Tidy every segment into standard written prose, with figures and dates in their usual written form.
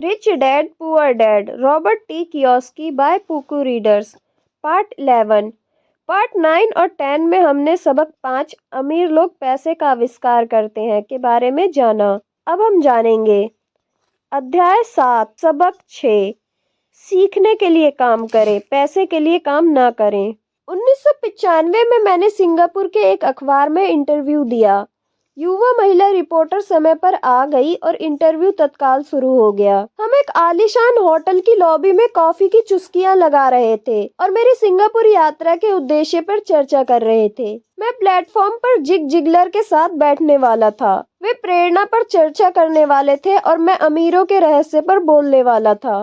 Rich dad poor dad, Robert T Kiyosaki by पुकू readers. Part 11। Part 9 और 10 में हमने सबक 5 अमीर लोग पैसे का आविष्कार करते हैं के बारे में जाना। अब हम जानेंगे अध्याय 7 सबक 6 सीखने के लिए काम करें, पैसे के लिए काम ना करें। 1995 में मैंने सिंगापुर के एक अखबार में इंटरव्यू दिया। युवा महिला रिपोर्टर समय पर आ गई और इंटरव्यू तत्काल शुरू हो गया। हम एक आलीशान होटल की लॉबी में कॉफी की चुस्कियां लगा रहे थे और मेरी सिंगापुर यात्रा के उद्देश्य पर चर्चा कर रहे थे। मैं प्लेटफॉर्म पर जिग जिगलर के साथ बैठने वाला था। वे प्रेरणा पर चर्चा करने वाले थे और मैं अमीरों के रहस्य पर बोलने वाला था।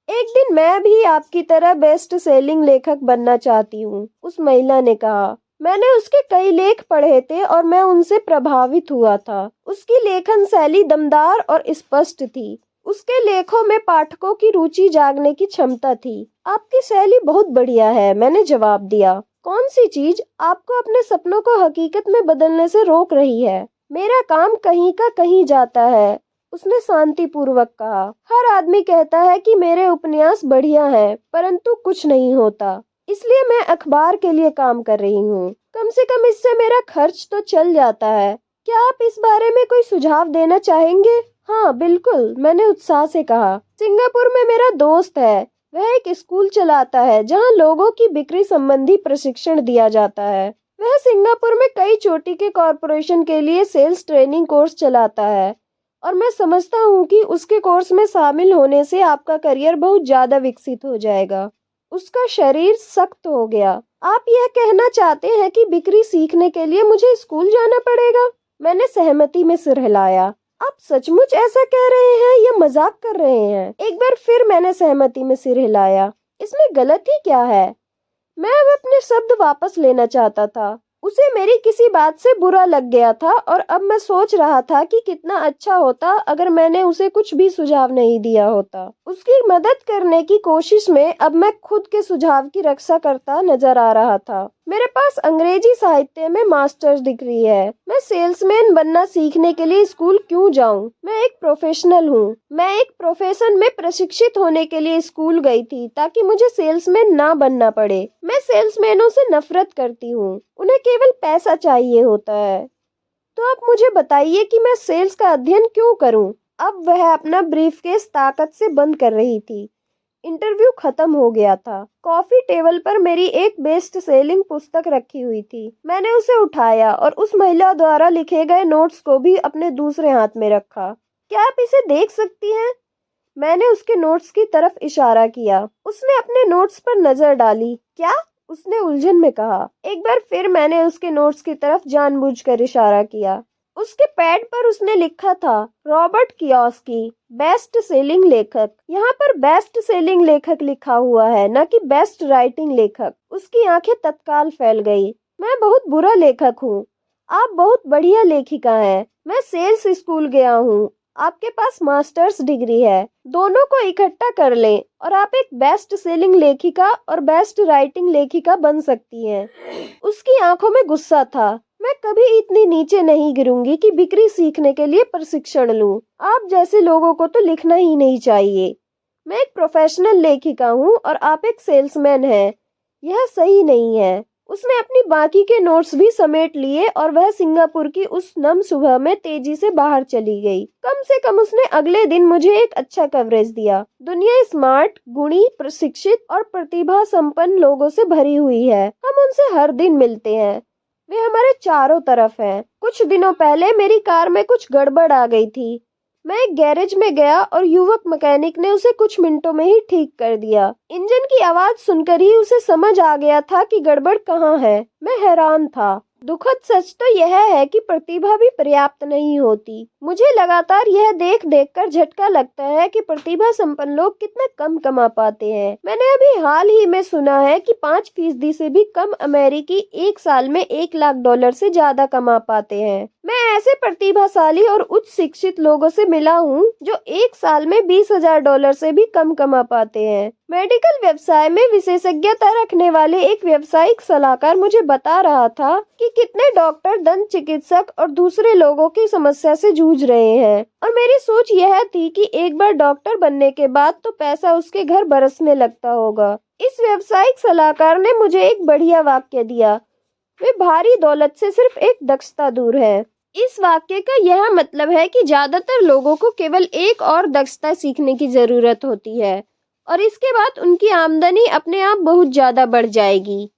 एक दिन मैं भी आपकी तरह बेस्ट सेलिंग लेखक बनना चाहती हूँ, उस महिला ने कहा। मैंने उसके कई लेख पढ़े थे और मैं उनसे प्रभावित हुआ था। उसकी लेखन शैली दमदार और स्पष्ट थी। उसके लेखों में पाठकों की रुचि जागने की क्षमता थी। आपकी शैली बहुत बढ़िया है, मैंने जवाब दिया। कौन सी चीज आपको अपने सपनों को हकीकत में बदलने से रोक रही है? मेरा काम कहीं का कहीं जाता है, उसने शांतिपूर्वक कहा। हर आदमी कहता है कि मेरे उपन्यास बढ़िया हैं, परंतु कुछ नहीं होता। इसलिए मैं अखबार के लिए काम कर रही हूँ। कम से कम इससे मेरा खर्च तो चल जाता है। क्या आप इस बारे में कोई सुझाव देना चाहेंगे? हाँ बिल्कुल, मैंने उत्साह से कहा। सिंगापुर में मेरा दोस्त है। वह एक स्कूल चलाता है जहाँ लोगों की बिक्री संबंधी प्रशिक्षण दिया जाता है। वह सिंगापुर में कई चोटी के कॉरपोरेशन के लिए सेल्स ट्रेनिंग कोर्स चलाता है और मैं समझता हूँ कि उसके कोर्स में शामिल होने से आपका करियर बहुत ज्यादा विकसित हो जाएगा। उसका शरीर सख्त हो गया। आप यह कहना चाहते हैं कि बिक्री सीखने के लिए मुझे स्कूल जाना पड़ेगा? मैंने सहमति में सिर हिलाया। आप सचमुच ऐसा कह रहे हैं या मजाक कर रहे हैं? एक बार फिर मैंने सहमति में सिर हिलाया। इसमें गलती क्या है? मैं अब अपने शब्द वापस लेना चाहता था। उसे मेरी किसी बात से बुरा लग गया था और अब मैं सोच रहा था कि कितना अच्छा होता अगर मैंने उसे कुछ भी सुझाव नहीं दिया होता। उसकी मदद करने की कोशिश में अब मैं खुद के सुझाव की रक्षा करता नजर आ रहा था। मेरे पास अंग्रेजी साहित्य में मास्टर्स डिग्री है। मैं सेल्समैन बनना सीखने के लिए स्कूल क्यों जाऊं? मैं एक प्रोफेशनल हूँ। मैं एक प्रोफेशन में प्रशिक्षित होने के लिए स्कूल गई थी ताकि मुझे सेल्समैन ना बनना पड़े। मैं सेल्समैनों से नफरत करती हूँ। उन्हें केवल पैसा चाहिए होता है। तो आप मुझे बताइए कि मैं सेल्स का अध्ययन क्यों करूं? अब वह अपना ब्रीफकेस ताकत से बंद कर रही थी। इंटरव्यू खत्म हो गया था। कॉफी टेबल पर मेरी एक बेस्ट सेलिंग पुस्तक रखी हुई थी। मैंने उसे उठाया और उस महिला द्वारा लिखे गए नोट्स को भी अपने दूसरे हाथ में रखा। क्या आप इसे देख सकती हैं? मैंने उसके नोट्स की तरफ इशारा किया। उसने अपने नोट्स पर नजर डाली। क्या? उसने उलझन में कहा। एक बार फिर मैंने उसके नोट्स की तरफ जानबूझकर इशारा किया। उसके पैड पर उसने लिखा था रॉबर्ट कियोस्की, बेस्ट सेलिंग लेखक। यहाँ पर बेस्ट सेलिंग लेखक लिखा हुआ है, न कि बेस्ट राइटिंग लेखक। उसकी आंखें तत्काल फैल गई। मैं बहुत बुरा लेखक हूँ। आप बहुत बढ़िया लेखिका हैं। मैं सेल्स स्कूल गया हूँ। आपके पास मास्टर्स डिग्री है। दोनों को इकट्ठा कर लें और आप एक बेस्ट सेलिंग लेखिका और बेस्ट राइटिंग लेखिका बन सकती हैं। उसकी आंखों में गुस्सा था। मैं कभी इतनी नीचे नहीं गिरूंगी कि बिक्री सीखने के लिए प्रशिक्षण लूं। आप जैसे लोगों को तो लिखना ही नहीं चाहिए। मैं एक प्रोफेशनल लेखिका हूँ और आप एक सेल्समैन हैं। यह सही नहीं है। उसने अपनी बाकी के नोट्स भी समेट लिए और वह सिंगापुर की उस नम सुबह में तेजी से बाहर चली गई। कम से कम उसने अगले दिन मुझे एक अच्छा कवरेज दिया। दुनिया स्मार्ट, गुणी, प्रशिक्षित और प्रतिभा संपन्न लोगों से भरी हुई है। हम उनसे हर दिन मिलते हैं। वे हमारे चारों तरफ हैं। कुछ दिनों पहले मेरी कार में कुछ गड़बड़ आ गई थी। मैं एक गैरेज में गया और युवक मैकेनिक ने उसे कुछ मिनटों में ही ठीक कर दिया। इंजन की आवाज सुनकर ही उसे समझ आ गया था कि गड़बड़ कहाँ है। मैं हैरान था। दुखद सच तो यह है कि प्रतिभा भी पर्याप्त नहीं होती। मुझे लगातार यह देख देख कर झटका लगता है कि प्रतिभा संपन्न लोग कितना कम कमा पाते हैं। मैंने अभी हाल ही में सुना है कि 5% से भी कम अमेरिकी एक साल में $1 लाख से ज्यादा कमा पाते हैं। मैं ऐसे प्रतिभाशाली और उच्च शिक्षित लोगों से मिला हूँ जो एक साल में $20,000 से भी कम कमा पाते हैं। मेडिकल व्यवसाय में विशेषज्ञता रखने वाले एक व्यावसायिक सलाहकार मुझे बता रहा था कि कितने डॉक्टर, दंत चिकित्सक और दूसरे लोगों की समस्या से जूझ रहे हैं, और मेरी सोच यह थी कि एक बार डॉक्टर बनने के बाद तो पैसा उसके घर बरसने लगता होगा। इस व्यावसायिक सलाहकार ने मुझे एक बढ़िया वाक्य दिया, वे भारी दौलत से सिर्फ एक दक्षता दूर है। इस वाक्य का यह मतलब है कि ज्यादातर लोगों को केवल एक और दक्षता सीखने की जरूरत होती है और इसके बाद उनकी आमदनी अपने आप बहुत ज्यादा बढ़ जाएगी।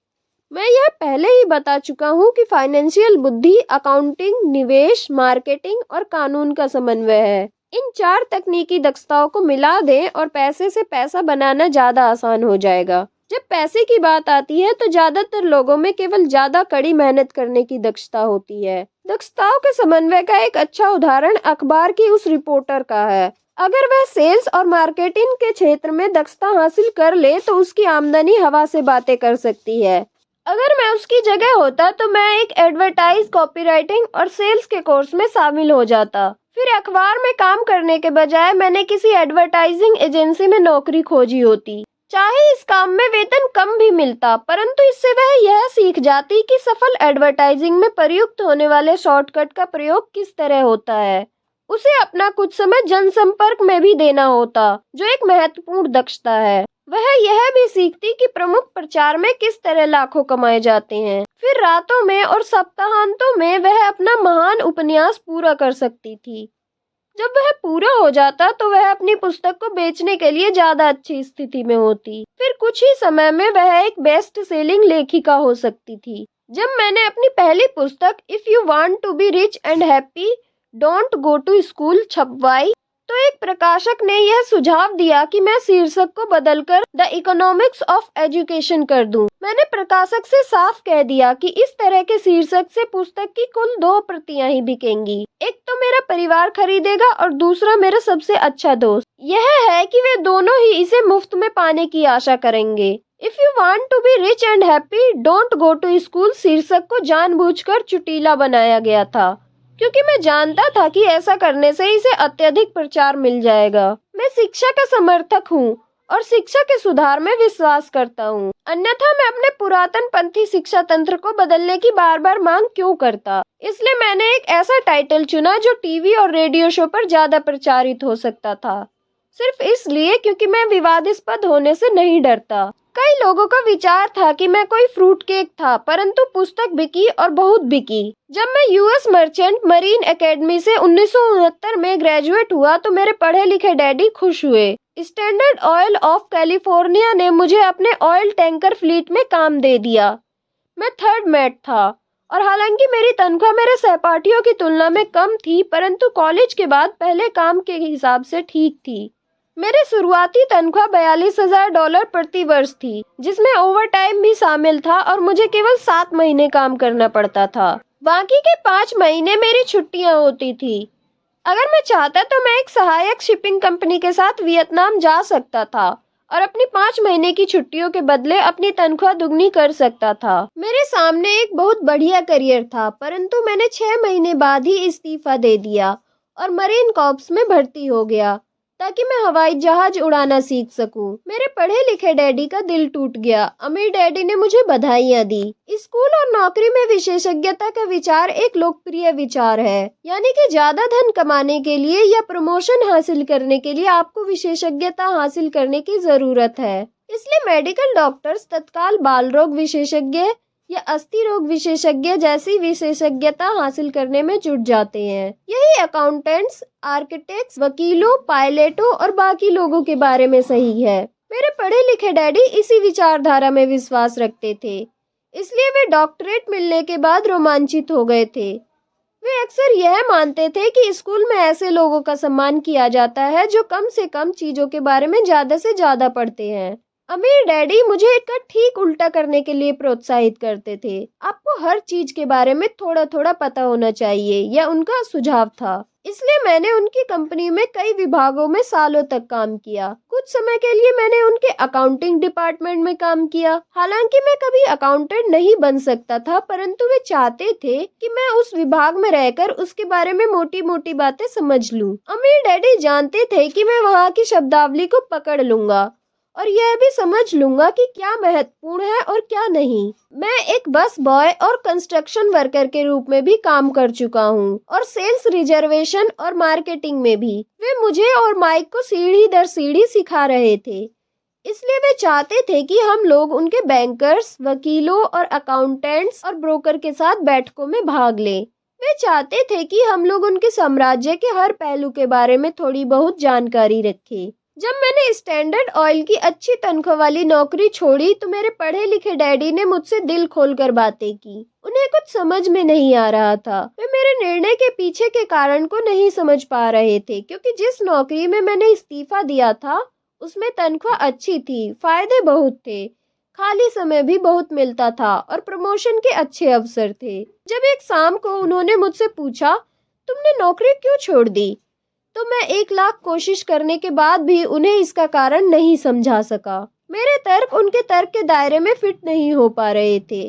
मैं यह पहले ही बता चुका हूँ कि फाइनेंशियल बुद्धि, अकाउंटिंग, निवेश, मार्केटिंग और कानून का समन्वय है। इन 4 तकनीकी दक्षताओं को मिला दें और पैसे से पैसा बनाना ज्यादा आसान हो जाएगा। जब पैसे की बात आती है तो ज्यादातर लोगों में केवल ज्यादा कड़ी मेहनत करने की दक्षता होती है। दक्षताओं के समन्वय का एक अच्छा उदाहरण अखबार की उस रिपोर्टर का है। अगर वह सेल्स और मार्केटिंग के क्षेत्र में दक्षता हासिल कर ले तो उसकी आमदनी हवा से बातें कर सकती है। अगर मैं उसकी जगह होता तो मैं एक एडवर्टाइज, कॉपीराइटिंग और सेल्स के कोर्स में शामिल हो जाता। फिर अखबार में काम करने के बजाय मैंने किसी एडवर्टाइजिंग एजेंसी में नौकरी खोजी होती। चाहे इस काम में वेतन कम भी मिलता, परंतु इससे वह यह सीख जाती कि सफल एडवर्टाइजिंग में प्रयुक्त होने वाले शॉर्टकट का प्रयोग किस तरह होता है। उसे अपना कुछ समय जनसंपर्क में भी देना होता, जो एक महत्वपूर्ण दक्षता है। वह यह भी सीखती कि प्रमुख प्रचार में किस तरह लाखों कमाए जाते हैं। फिर रातों में और सप्ताहांतों में वह अपना महान उपन्यास पूरा कर सकती थी। जब वह पूरा हो जाता तो वह अपनी पुस्तक को बेचने के लिए ज्यादा अच्छी स्थिति में होती। फिर कुछ ही समय में वह एक बेस्ट सेलिंग लेखिका हो सकती थी। जब मैंने अपनी पहली पुस्तक if you want to be rich and happy don't go to school छपवाई तो एक प्रकाशक ने यह सुझाव दिया कि मैं शीर्षक को बदलकर द इकोनॉमिक्स ऑफ एजुकेशन कर दूं। मैंने प्रकाशक से साफ कह दिया कि इस तरह के शीर्षक से पुस्तक की कुल 2 प्रतियां ही बिकेंगी। एक तो मेरा परिवार खरीदेगा और दूसरा मेरा सबसे अच्छा दोस्त। यह है कि वे दोनों ही इसे मुफ्त में पाने की आशा करेंगे। If you want to be rich and happy don't go to school शीर्षक को जानबूझकर चुटीला बनाया गया था, क्योंकि मैं जानता था कि ऐसा करने से इसे अत्यधिक प्रचार मिल जाएगा। मैं शिक्षा का समर्थक हूँ और शिक्षा के सुधार में विश्वास करता हूँ, अन्यथा मैं अपने पुरातन पंथी शिक्षा तंत्र को बदलने की बार बार मांग क्यों करता। इसलिए मैंने एक ऐसा टाइटल चुना जो टीवी और रेडियो शो पर ज्यादा प्रचारित हो सकता था, सिर्फ इसलिए क्योंकि मैं विवादास्पद होने से नहीं डरता। कई लोगों का विचार था कि मैं कोई फ्रूट केक था, परंतु पुस्तक बिकी और बहुत बिकी। जब मैं यूएस मर्चेंट मरीन एकेडमी से 1969 में ग्रेजुएट हुआ तो मेरे पढ़े लिखे डैडी खुश हुए। स्टैंडर्ड ऑयल ऑफ कैलिफोर्निया ने मुझे अपने ऑयल टैंकर फ्लीट में काम दे दिया। मैं 3rd मेट था और हालांकि मेरी तनख्वाह मेरे सहपाठियों की तुलना में कम थी, परंतु कॉलेज के बाद पहले काम के हिसाब से ठीक थी। मेरी शुरुआती तनख्वाह $42,000 प्रति वर्ष थी, जिसमें ओवर टाइम भी शामिल था और मुझे केवल 7 महीने काम करना पड़ता था। बाकी के 5 महीने मेरी छुट्टियां होती थी। अगर मैं चाहता तो मैं एक सहायक शिपिंग कंपनी के साथ वियतनाम जा सकता था और अपनी 5 महीने की छुट्टियों के बदले अपनी तनख्वाह दुगनी कर सकता था। मेरे सामने एक बहुत बढ़िया करियर था, परंतु मैंने 6 महीने बाद ही इस्तीफा दे दिया और मरीन कॉर्प्स में भर्ती हो गया ताकि मैं हवाई जहाज उड़ाना सीख सकूं। मेरे पढ़े लिखे डैडी का दिल टूट गया। अमीर डैडी ने मुझे बधाइयां दी। स्कूल और नौकरी में विशेषज्ञता का विचार एक लोकप्रिय विचार है, यानी कि ज्यादा धन कमाने के लिए या प्रमोशन हासिल करने के लिए आपको विशेषज्ञता हासिल करने की जरूरत है। इसलिए मेडिकल डॉक्टर्स तत्काल बाल रोग विशेषज्ञ या अस्थि रोग विशेषज्ञ जैसी विशेषज्ञता हासिल करने में जुट जाते हैं। यही अकाउंटेंट्स, आर्किटेक्ट्स, वकीलों, पायलटों और बाकी लोगों के बारे में सही है। मेरे पढ़े लिखे डैडी इसी विचारधारा में विश्वास रखते थे, इसलिए वे डॉक्टरेट मिलने के बाद रोमांचित हो गए थे। वे अक्सर यह मानते थे कि स्कूल में ऐसे लोगों का सम्मान किया जाता है जो कम से कम चीजों के बारे में ज्यादा से ज्यादा पढ़ते हैं। अमीर डैडी मुझे इसका ठीक उल्टा करने के लिए प्रोत्साहित करते थे। आपको हर चीज के बारे में थोड़ा थोड़ा पता होना चाहिए, यह उनका सुझाव था। इसलिए मैंने उनकी कंपनी में कई विभागों में सालों तक काम किया। कुछ समय के लिए मैंने उनके अकाउंटिंग डिपार्टमेंट में काम किया। हालांकि मैं कभी अकाउंटेंट नहीं बन सकता था, परंतु वे चाहते थे कि मैं उस विभाग में रहकर उसके बारे में मोटी मोटी बातें समझ लूं। अमीर डैडी जानते थे कि मैं वहाँ की शब्दावली को पकड़ लूंगा और यह भी समझ लूंगा कि क्या महत्वपूर्ण है और क्या नहीं। मैं एक बस बॉय और कंस्ट्रक्शन वर्कर के रूप में भी काम कर चुका हूँ और सेल्स, रिजर्वेशन और मार्केटिंग में भी। वे मुझे और माइक को सीढ़ी दर सीढ़ी सिखा रहे थे। इसलिए वे चाहते थे कि हम लोग उनके बैंकर्स, वकीलों और अकाउंटेंट्स और ब्रोकर के साथ बैठकों में भाग लें। वे चाहते थे कि हम लोग उनके साम्राज्य के हर पहलू के बारे में थोड़ी बहुत जानकारी रखें। जब मैंने स्टैंडर्ड ऑयल की अच्छी तनख्वाह वाली नौकरी छोड़ी तो मेरे पढ़े लिखे डैडी ने मुझसे दिल खोलकर बातें की। उन्हें कुछ समझ में नहीं आ रहा था। वे मेरे निर्णय के पीछे के कारण को नहीं समझ पा रहे थे, क्योंकि जिस नौकरी में मैंने इस्तीफा दिया था उसमें तनख्वाह अच्छी थी, फायदे बहुत थे, खाली समय भी बहुत मिलता था और प्रमोशन के अच्छे अवसर थे। जब एक शाम को उन्होंने मुझसे पूछा, तुमने नौकरी क्यों छोड़ दी, तो मैं 1 लाख कोशिश करने के बाद भी उन्हें इसका कारण नहीं समझा सका। मेरे तर्क उनके तर्क के दायरे में फिट नहीं हो पा रहे थे।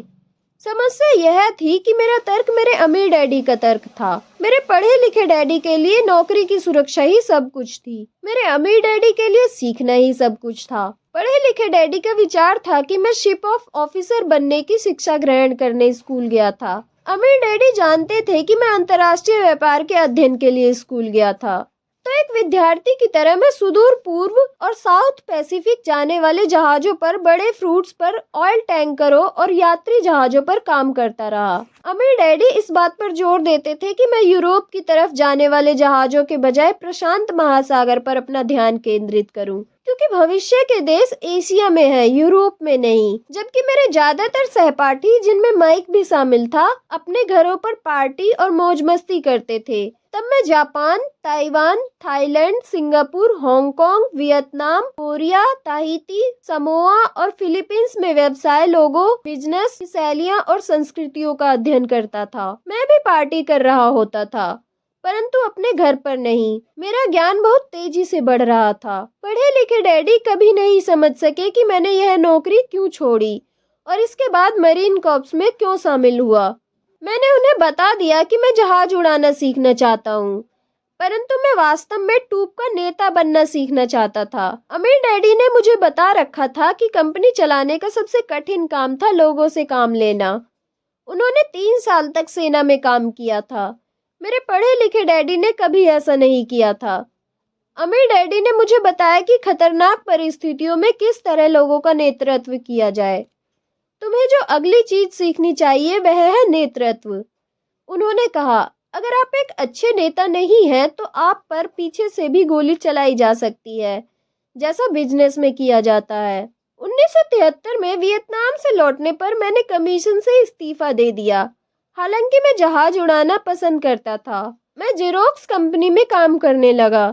समस्या यह थी कि मेरा तर्क मेरे अमीर डैडी का तर्क था। मेरे पढ़े लिखे डैडी के लिए नौकरी की सुरक्षा ही सब कुछ थी। मेरे अमीर डैडी के लिए सीखना ही सब कुछ था। पढ़े लिखे डैडी का विचार था कि मैं शिप ऑफ ऑफिसर बनने की शिक्षा ग्रहण करने स्कूल गया था। अमीर डैडी जानते थे कि मैं अंतर्राष्ट्रीय व्यापार के अध्ययन के लिए स्कूल गया था। तो एक विद्यार्थी की तरह मैं सुदूर पूर्व और साउथ पैसिफिक जाने वाले जहाजों पर, बड़े फ्रूट्स पर, ऑयल टैंकरों और यात्री जहाजों पर काम करता रहा। अमीर डैडी इस बात पर जोर देते थे कि मैं यूरोप की तरफ जाने वाले जहाजों के बजाय प्रशांत महासागर पर अपना ध्यान केंद्रित करूं, क्योंकि भविष्य के देश एशिया में है, यूरोप में नहीं। जबकि मेरे ज्यादातर सहपाठी, जिनमें माइक भी शामिल था, अपने घरों पर पार्टी और मौज मस्ती करते थे, तब मैं Japan, Taiwan, Thailand, Singapore, Hong Kong, Vietnam, Korea, Tahiti, Samoa और फिलीपींस में व्यवसाय, लोगों, बिजनेस शैलियां और संस्कृतियों का अध्ययन करता था। मैं भी पार्टी कर रहा होता था, परंतु अपने घर पर नहीं। मेरा ज्ञान बहुत तेजी से बढ़ रहा था। पढ़े लिखे डैडी कभी नहीं समझ सके कि मैंने यह नौकरी क्यों छोड़ी और इसके बाद मरीन कॉर्प्स में क्यों शामिल हुआ। मैंने उन्हें बता दिया कि मैं जहाज उड़ाना सीखना चाहता हूँ, परंतु मैं वास्तव में टूप का नेता बनना सीखना चाहता था। अमीर डैडी ने मुझे बता रखा था कि कंपनी चलाने का सबसे कठिन काम था लोगों से काम लेना। उन्होंने 3 साल तक सेना में काम किया था। मेरे पढ़े लिखे डैडी ने कभी ऐसा नहीं किया था। अमीर डैडी ने मुझे बताया कि खतरनाक परिस्थितियों में किस तरह लोगों का नेतृत्व किया जाए। तुम्हें जो अगली चीज सीखनी चाहिए वह है नेतृत्व। उन्होंने कहा, अगर आप एक अच्छे नेता नहीं हैं तो आप पर पीछे से भी गोली चलाई जा सकती है, जैसा बिजनेस में किया जाता है। 1973 में वियतनाम से लौटने पर मैंने कमीशन से इस्तीफा दे दिया। हालांकि मैं जहाज उड़ाना पसंद करता था। मैं जेरोक्स कंपनी में काम करने लगा।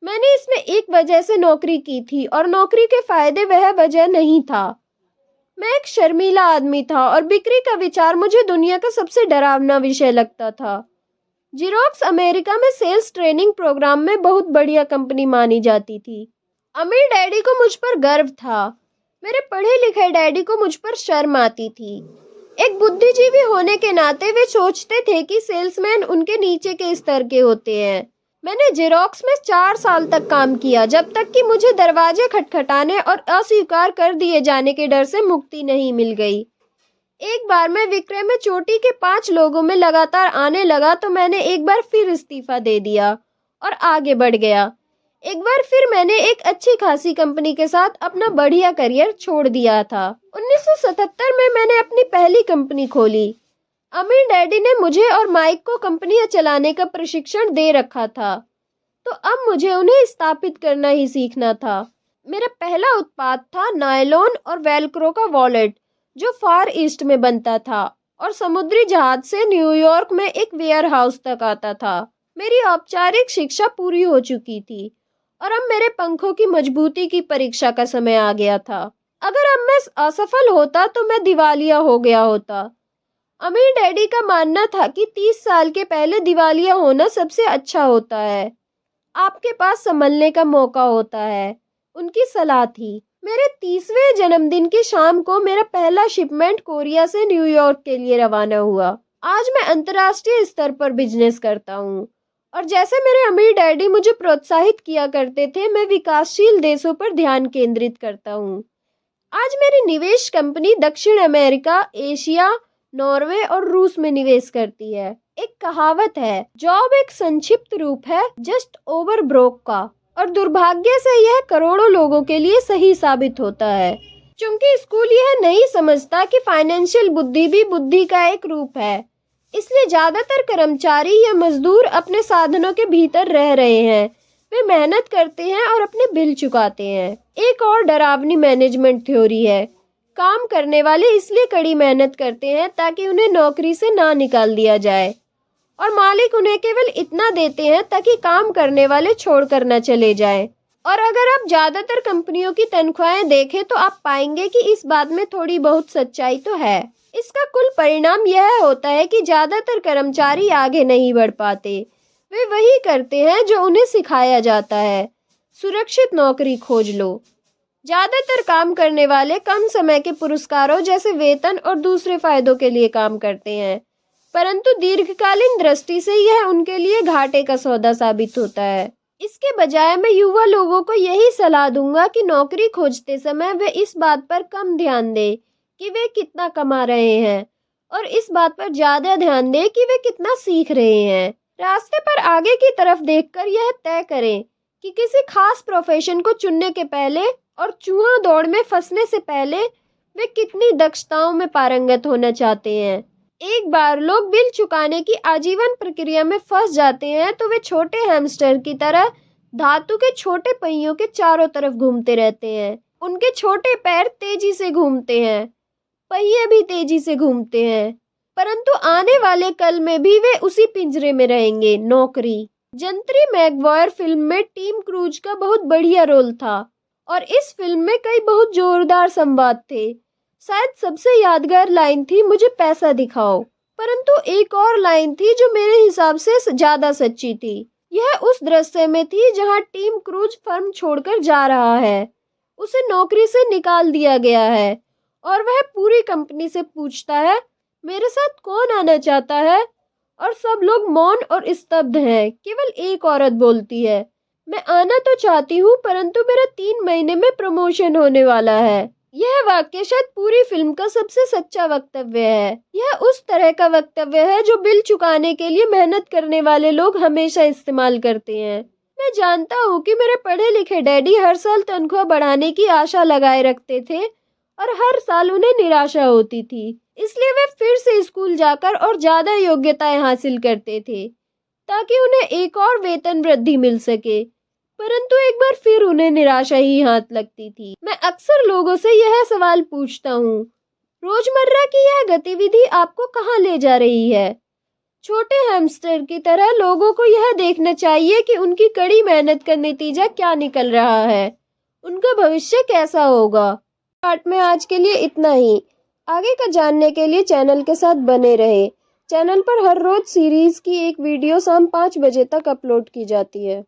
मैंने इसमें एक वजह से नौकरी की थी और नौकरी के फायदे वह वजह नहीं था। मैं एक शर्मीला आदमी था और बिक्री का विचार मुझे दुनिया का सबसे डरावना विषय लगता था। जिरोक्स अमेरिका में सेल्स ट्रेनिंग प्रोग्राम में बहुत बढ़िया कंपनी मानी जाती थी। अमीर डैडी को मुझ पर गर्व था। मेरे पढ़े लिखे डैडी को मुझ पर शर्म आती थी। एक बुद्धिजीवी होने के नाते वे सोचते थे कि सेल्समैन उनके नीचे के स्तर के होते हैं। मैंने जेरोक्स में 4 साल तक काम किया, जब तक कि मुझे दरवाजे खटखटाने और अस्वीकार कर दिए जाने के डर से मुक्ति नहीं मिल गई। एक बार मैं विक्रय में चोटी के 5 लोगों में लगातार आने लगा तो मैंने एक बार फिर इस्तीफा दे दिया और आगे बढ़ गया। एक बार फिर मैंने एक अच्छी खासी कंपनी के साथ अपना बढ़िया करियर छोड़ दिया था। 1977 में मैंने अपनी पहली कंपनी खोली। अमीर डैडी ने मुझे और माइक को कंपनियां चलाने का प्रशिक्षण दे रखा था, तो अब मुझे उन्हें स्थापित करना ही सीखना था। मेरा पहला उत्पाद था नायलॉन और वेलक्रो का वॉलेट, जो फार ईस्ट में बनता था और समुद्री जहाज से न्यूयॉर्क में एक वेयर हाउस तक आता था। मेरी औपचारिक शिक्षा पूरी हो चुकी थी और अब मेरे पंखों की मजबूती की परीक्षा का समय आ गया था। अगर अब मैं असफल होता तो मैं दिवालिया हो गया होता। अमीर डैडी का मानना था कि 30 साल के पहले दिवालिया होना सबसे अच्छा होता है, आपके पास संभलने का मौका होता है, उनकी सलाह थी। मेरे 30वें जन्मदिन की शाम को मेरा पहला शिपमेंट कोरिया से न्यूयॉर्क के लिए रवाना हुआ। आज मैं अंतर्राष्ट्रीय स्तर पर बिजनेस करता हूँ और जैसे मेरे अमीर डैडी मुझे प्रोत्साहित किया करते थे, मैं विकासशील देशों पर ध्यान केंद्रित करता हूँ। आज मेरी निवेश कंपनी दक्षिण अमेरिका, एशिया, नॉर्वे और रूस में निवेश करती है। एक कहावत है, जॉब एक संक्षिप्त रूप है जस्ट ओवर ब्रोक का, और दुर्भाग्य से यह करोड़ों लोगों के लिए सही साबित होता है। क्योंकि स्कूल यह नहीं समझता कि फाइनेंशियल बुद्धि भी बुद्धि का एक रूप है, इसलिए ज्यादातर कर्मचारी या मजदूर अपने साधनों के भीतर रह रहे हैं। वे मेहनत करते हैं और अपने बिल चुकाते हैं। एक और डरावनी मैनेजमेंट थ्योरी है, काम करने वाले इसलिए कड़ी मेहनत करते हैं ताकि उन्हें नौकरी से ना निकाल दिया जाए, और मालिक उन्हें केवल इतना देते हैं ताकि काम करने वाले छोड़कर न चले जाएं। और अगर आप ज्यादातर कंपनियों की तनख्वाहें देखें तो आप पाएंगे कि इस बात में थोड़ी बहुत सच्चाई तो है। इसका कुल परिणाम यह होता है कि ज्यादातर कर्मचारी आगे नहीं बढ़ पाते। वे वही करते हैं जो उन्हें सिखाया जाता है, सुरक्षित नौकरी खोज लो। ज्यादातर काम करने वाले कम समय के पुरस्कारों जैसे वेतन और दूसरे फायदों के लिए काम करते हैं, परंतु दीर्घकालीन दृष्टि से यह उनके लिए घाटे का सौदा साबित होता है। इसके बजाय मैं युवा लोगों को यही सलाह दूंगा कि नौकरी खोजते समय वे इस बात पर कम ध्यान दें कि वे कितना कमा रहे हैं, और इस बात पर ज्यादा ध्यान दें कि वे कितना सीख रहे हैं। रास्ते पर आगे की तरफ देखकर यह तय करें कि किसी खास प्रोफेशन को चुनने के पहले और चूहा दौड़ में फंसने से पहले वे कितनी दक्षताओं में पारंगत होना चाहते हैं। एक बार लोग बिल चुकाने की आजीवन प्रक्रिया में फंस जाते हैं तो वे छोटे हैमस्टर की तरह धातु के छोटे पहियों के चारों तरफ घूमते रहते हैं। उनके छोटे पैर तेजी से घूमते हैं, पहिए भी तेजी से घूमते हैं, परंतु आने वाले कल में भी वे उसी पिंजरे में रहेंगे, नौकरी। जंत्री मैगवायर फिल्म में टीम क्रूज का बहुत बढ़िया रोल था और इस फिल्म में कई बहुत जोरदार संवाद थे। शायद सबसे यादगार लाइन थी, मुझे पैसा दिखाओ। परंतु एक और लाइन थी जो मेरे हिसाब से ज्यादा सच्ची थी। यह उस दृश्य में थी जहां टीम क्रूज फर्म छोड़कर जा रहा है, उसे नौकरी से निकाल दिया गया है और वह पूरी कंपनी से पूछता है, मेरे साथ कौन आना चाहता है? और सब लोग मौन और स्तब्ध हैं। केवल एक औरत बोलती है, मैं आना तो चाहती हूँ परंतु मेरा 3 महीने में प्रमोशन होने वाला है। यह वाक्य शायद पूरी फिल्म का सबसे सच्चा वक्तव्य है। यह उस तरह का वक्तव्य है जो बिल चुकाने के लिए मेहनत करने वाले लोग हमेशा इस्तेमाल करते हैं। मैं जानता हूँ कि मेरे पढ़े लिखे डैडी हर साल तनख्वाह बढ़ाने की आशा लगाए रखते थे और हर साल उन्हें निराशा होती थी, इसलिए वे फिर से स्कूल जाकर और ज्यादा योग्यताएं हासिल करते थे ताकि उन्हें एक और वेतन वृद्धि मिल सके। परंतु एक बार फिर उन्हें निराशा ही हाथ लगती थी। मैं अक्सर लोगों से यह सवाल पूछता हूँ, रोजमर्रा की यह गतिविधि आपको कहाँ ले जा रही है? छोटे हैमस्टर की तरह लोगों को यह देखना चाहिए कि उनकी कड़ी मेहनत का नतीजा क्या निकल रहा है, उनका भविष्य कैसा होगा। पार्ट में आज के लिए इतना ही। आगे का जानने के लिए चैनल के साथ बने रहे। चैनल पर हर रोज सीरीज की एक वीडियो शाम 5 बजे तक अपलोड की जाती है।